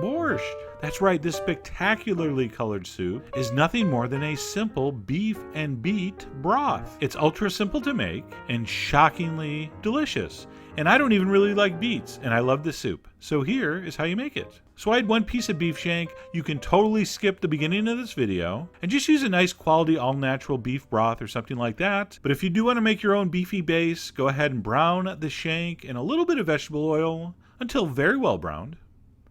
Borscht. That's right, this spectacularly colored soup is nothing more than a simple beef and beet broth. It's ultra simple to make and shockingly delicious. And I don't even really like beets, and I love this soup. So here is how you make it. So I had 1 piece of beef shank. You can totally skip the beginning of this video and just use a nice quality all-natural beef broth or something like that. But if you do want to make your own beefy base, go ahead and brown the shank in a little bit of vegetable oil until very well browned.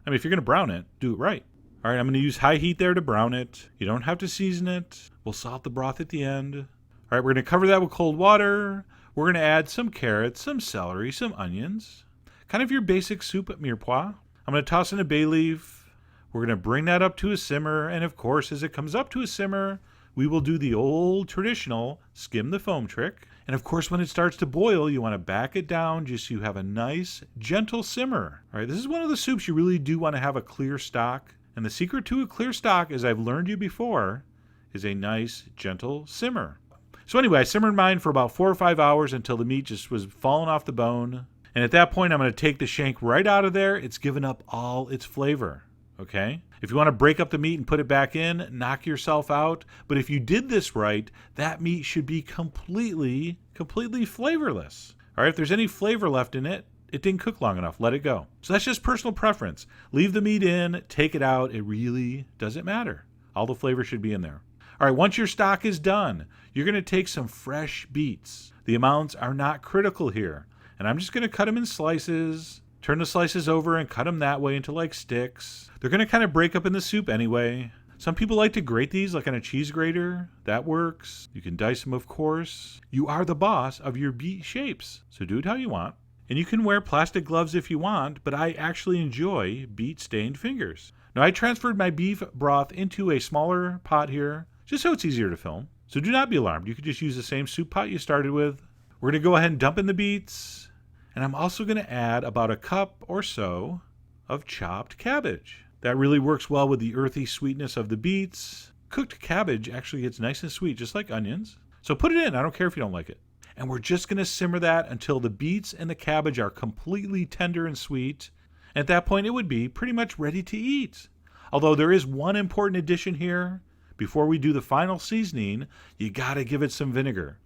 I mean, if you're going to brown it, do it right. All right, I'm going to use high heat there to brown it. You don't have to season it. We'll salt the broth at the end. All right, we're going to cover that with cold water. We're going to add some carrots, some celery, some onions. Kind of your basic soup at mirepoix. I'm going to toss in a bay leaf. We're going to bring that up to a simmer. And of course, as it comes up to a simmer, we will do the old traditional skim the foam trick. And of course, when it starts to boil, you want to back it down just so you have a nice, gentle simmer. All right, this is one of the soups you really do want to have a clear stock. And the secret to a clear stock, as I've learned you before, is a nice, gentle simmer. So anyway, I simmered mine for about 4 or 5 hours until the meat just was falling off the bone. And at that point, I'm going to take the shank right out of there. It's given up all its flavor, okay? If you want to break up the meat and put it back in, knock yourself out. But if you did this right, that meat should be completely flavorless. All right, if there's any flavor left in it, it didn't cook long enough. Let it go. So that's just personal preference. Leave the meat in, take it out. It really doesn't matter. All the flavor should be in there. All right, once your stock is done, you're going to take some fresh beets. The amounts are not critical here. And I'm just going to cut them in slices, turn the slices over and cut them that way into like sticks. They're going to kind of break up in the soup anyway. Some people like to grate these like on a cheese grater. That works. You can dice them, of course. You are the boss of your beet shapes, so do it how you want. And you can wear plastic gloves if you want, but I actually enjoy beet-stained fingers. Now, I transferred my beef broth into a smaller pot here, just so it's easier to film. So do not be alarmed. You could just use the same soup pot you started with. We're going to go ahead and dump in the beets. And I'm also going to add about a cup or so of chopped cabbage. That really works well with the earthy sweetness of the beets. Cooked cabbage actually gets nice and sweet, just like onions. So put it in. I don't care if you don't like it. And we're just going to simmer that until the beets and the cabbage are completely tender and sweet. And at that point, it would be pretty much ready to eat. Although there is one important addition here. Before we do the final seasoning, you got to give it some vinegar.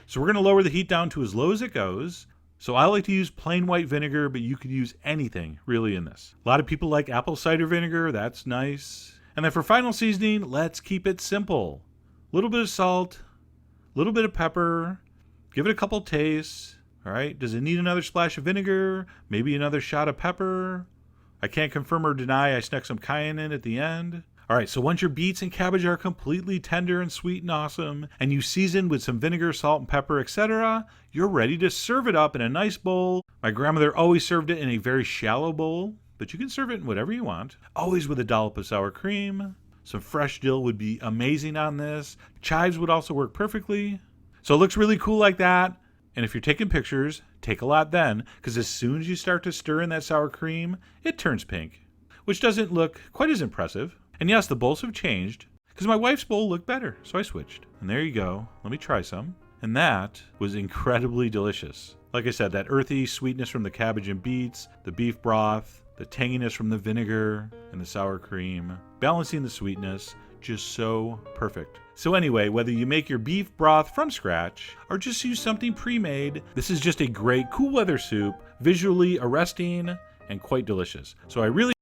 So we're going to lower the heat down to as low as it goes. So I like to use plain white vinegar, but you could use anything really in this. A lot of people like apple cider vinegar. That's nice. And then for final seasoning, let's keep it simple. A little bit of salt, a little bit of pepper. Give it a couple tastes. All right. Does it need another splash of vinegar? Maybe another shot of pepper? I can't confirm or deny I snuck some cayenne in at the end. All right, so once your beets and cabbage are completely tender and sweet and awesome, and you season with some vinegar, salt, and pepper, etc., you're ready to serve it up in a nice bowl. My grandmother always served it in a very shallow bowl, but you can serve it in whatever you want. Always with a dollop of sour cream. Some fresh dill would be amazing on this. Chives would also work perfectly. So it looks really cool like that. And if you're taking pictures, take a lot then, because as soon as you start to stir in that sour cream, it turns pink, which doesn't look quite as impressive. And yes, the bowls have changed, because my wife's bowl looked better, so I switched. And there you go. Let me try some. And that was incredibly delicious. Like I said, that earthy sweetness from the cabbage and beets, the beef broth, the tanginess from the vinegar and the sour cream, balancing the sweetness, just so perfect. So anyway, whether you make your beef broth from scratch or just use something pre-made, this is just a great cool weather soup, visually arresting and quite delicious. So I really